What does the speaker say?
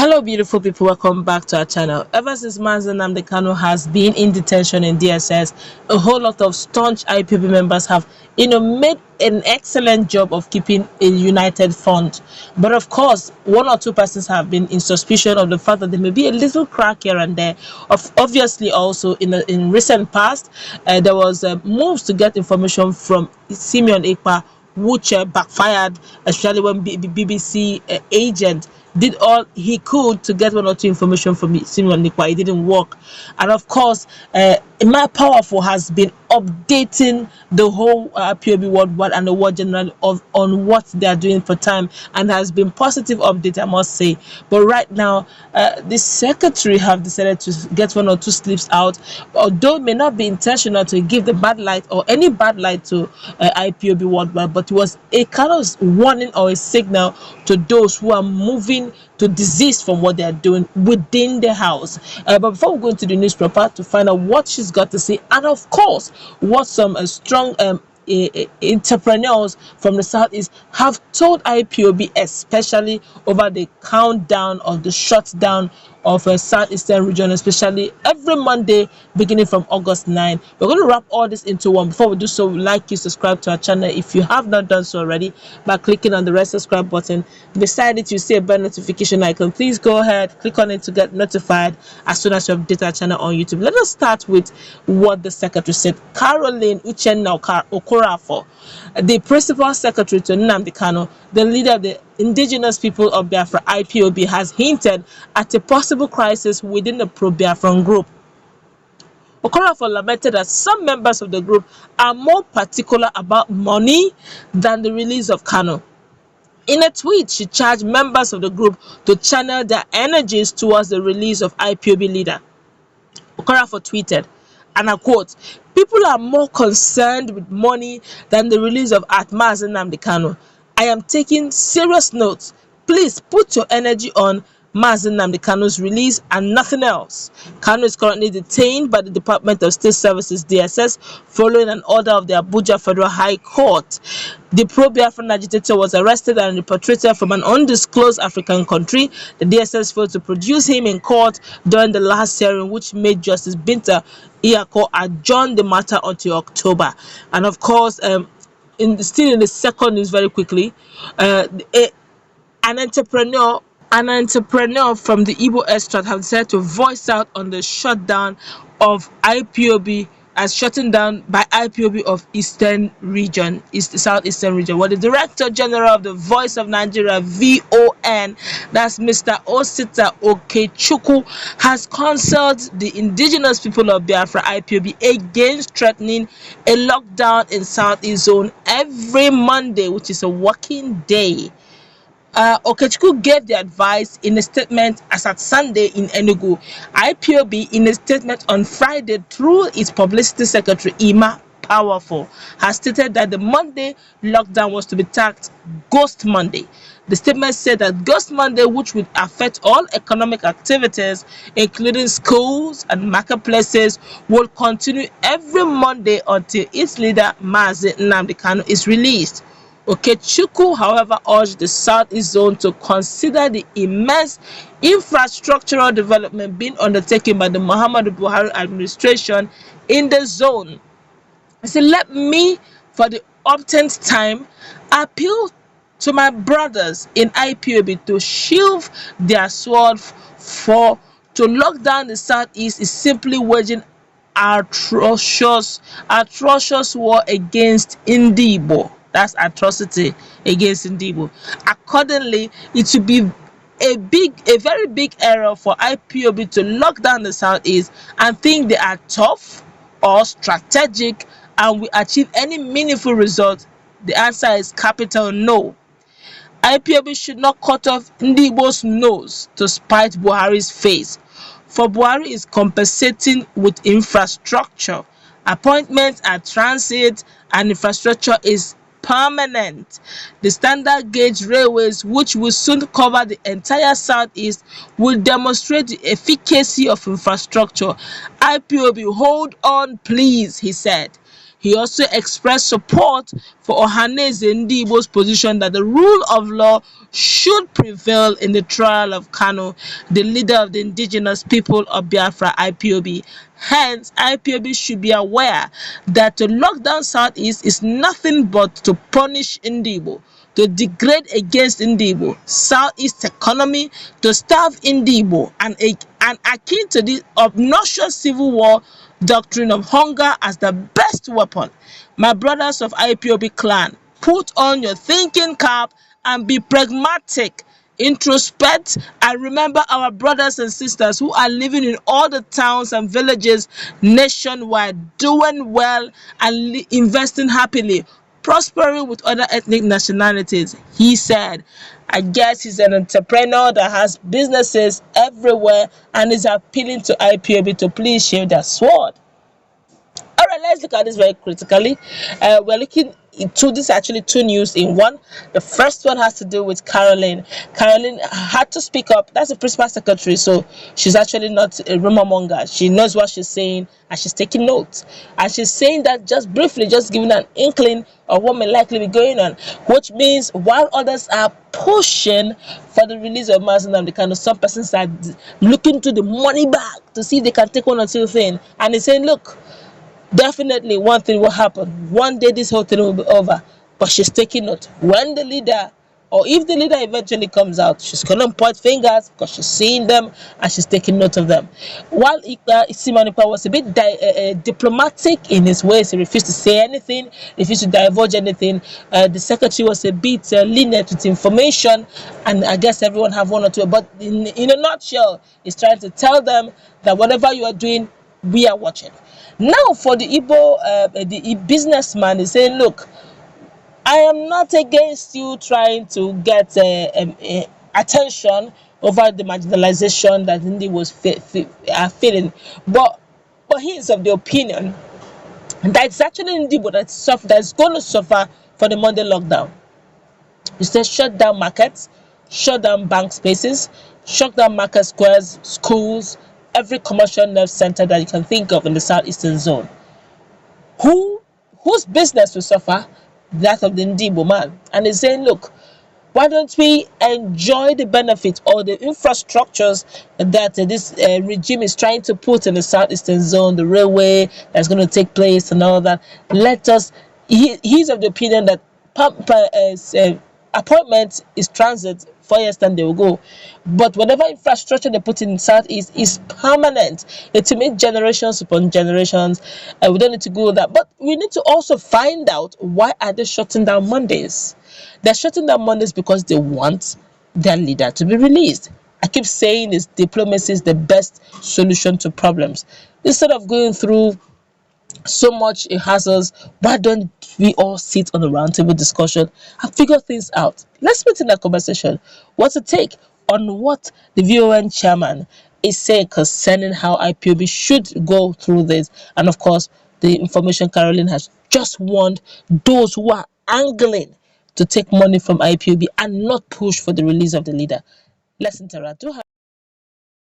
Hello, beautiful people. Welcome back to our channel. Ever since Mazi Nnamdi Kanu has been in detention in DSS, a whole lot of staunch IPOB members have, made an excellent job of keeping a united front. But of course, one or two persons have been in suspicion of the fact that there may be a little crack here and there. Obviously, also in recent past, there was moves to get information from Simeon Ekpa, which backfired, especially when BBC agent did all he could to get one or two information from Simeon Ekpa. It didn't work. And of course, Emma Powerful has been updating the whole POB worldwide and the world generally on what they are doing for time, and has been positive update, I must say. But right now, the secretary have decided to get one or two slips out, although it may not be intentional to give the bad light or any bad light to IPOB worldwide, but it was a kind of warning or a signal to those who are moving to desist from what they are doing within the house. But before we go into the news proper to find out what she's got to say, and of course what some strong entrepreneurs from the southeast have told IPOB, especially over the countdown of the shutdown of a southeastern region, especially every Monday beginning from August 9. We're going to wrap all this into one. Before we do so, we'd like you to subscribe to our channel if you have not done so already by clicking on the red subscribe button. Beside it, you see a bell notification icon. Please go ahead, click on it to get notified as soon as we update our channel on YouTube. Let us start with what the secretary said. Caroline Uchenna Okorafor, the principal secretary to Nnamdi Kanu, the leader of the indigenous people of Biafra IPOB, has hinted at a possible crisis within the pro-Biafran group. Okorafor lamented that some members of the group are more particular about money than the release of Kanu. In a tweet, she charged members of the group to channel their energies towards the release of IPOB leader. Okorafor tweeted, and I quote, "People are more concerned with money than the release of Mazi Nnamdi Kanu. I am taking serious notes. Please put your energy on Mazi Nnamdi Kanu's release and nothing else." Kanu is currently detained by the Department of State Services DSS following an order of the Abuja Federal High Court. The pro-Biafran agitator was arrested and repatriated from an undisclosed African country. The DSS failed to produce him in court during the last hearing, which made Justice Binta Iyako adjourn the matter until October. And of course, still in the second news very quickly, an entrepreneur from the Igbo extract have decided to voice out on the shutdown of IPOB, as shutting down by IPOB of Southeastern region. Well, the Director General of the Voice of Nigeria, VON, that's Mr. Osita Okechukwu, has counseled the indigenous people of Biafra IPOB against threatening a lockdown in Southeast Zone every Monday, which is a working day. Okechukwu gave the advice in a statement as at Sunday in Enugu. IPOB, in a statement on Friday through its publicity secretary, Emma Powerful, has stated that the Monday lockdown was to be tagged Ghost Monday. The statement said that Ghost Monday, which would affect all economic activities, including schools and marketplaces, will continue every Monday until its leader, Mazi Nnamdi Kanu, is released. Okechukwu, however, urged the Southeast Zone to consider the immense infrastructural development being undertaken by the Muhammadu Buhari administration in the zone. He said, "Let me, for the umpteenth time, appeal to my brothers in IPOB to sheathe their sword, for to lock down the Southeast is simply waging atrocious war against Indibo." That's atrocity against Indibo. Accordingly, it would be a very big error for IPOB to lock down the Southeast and think they are tough or strategic and will achieve any meaningful result. The answer is capital no. IPOB should not cut off Ndibo's nose to spite Buhari's face, for Buhari is compensating with infrastructure. Appointments are transit and infrastructure is permanent. The standard gauge railways, which will soon cover the entire Southeast, will demonstrate the efficacy of infrastructure. IPOB, hold on please, he said. He also expressed support for Ohanaeze Ndigbo's position that the rule of law should prevail in the trial of Kanu, the leader of the indigenous people of Biafra, IPOB. Hence, IPOB should be aware that to lock down Southeast is nothing but to punish Ndigbo, to degrade against Ndigbo, Southeast economy, to starve Ndigbo, and akin to the obnoxious civil war doctrine of hunger as the best weapon. My brothers of IPOB clan, put on your thinking cap and be pragmatic. Introspect and remember our brothers and sisters who are living in all the towns and villages nationwide, doing well and investing happily, prospering with other ethnic nationalities. He said, I guess he's an entrepreneur that has businesses everywhere and is appealing to IPOB to please shave their sword. All right, let's look at this very critically. We're looking into this actually two news in one. The first one has to do with Caroline. Caroline had to speak up. That's the principal secretary, so she's actually not a rumor monger. She knows what she's saying and she's taking notes. And she's saying that just briefly, just giving an inkling of what may likely be going on, which means while others are pushing for the release of Mazi Nnamdi Kanu, some persons are looking to the money bag to see if they can take one or two things. And they're saying, look, definitely one thing will happen. One day this whole thing will be over. But she's taking note. When the leader, or if the leader eventually comes out, she's going to point fingers because she's seeing them and she's taking note of them. While Simonipa was a bit diplomatic in his ways, he refused to say anything, refused to divulge anything. The secretary was a bit lenient with information, and I guess everyone have one or two. But in a nutshell, he's trying to tell them that whatever you are doing, we are watching. Now, for the Igbo, the businessman is saying, look, I am not against you trying to get attention over the marginalization that Ndi was feeling, but he is of the opinion that it's actually Ndi that's going to suffer for the Monday lockdown. He says shut down markets, shut down bank spaces, shut down market squares, schools, every commercial nerve center that you can think of in the southeastern zone. Whose business will suffer? That of the Ndigbo man. And he's saying, look, why don't we enjoy the benefit or the infrastructures that this regime is trying to put in the southeastern zone, the railway that's going to take place and all that. Let us, he's of the opinion that appointment is transit. 4 years time they will go, but whatever infrastructure they put in Southeast is permanent. It will make generations upon generations. We don't need to go that, but we need to also find out why are they shutting down Mondays. They're shutting down Mondays because they want their leader to be released. I keep saying this: diplomacy is the best solution to problems. Instead of going through so much it has us, why don't we all sit on a roundtable discussion and figure things out? Let's meet in a conversation. What's your take on what the VON chairman is saying concerning how IPOB should go through this? And of course, the information Caroline has just warned those who are angling to take money from IPOB and not push for the release of the leader. Let's interact. Do have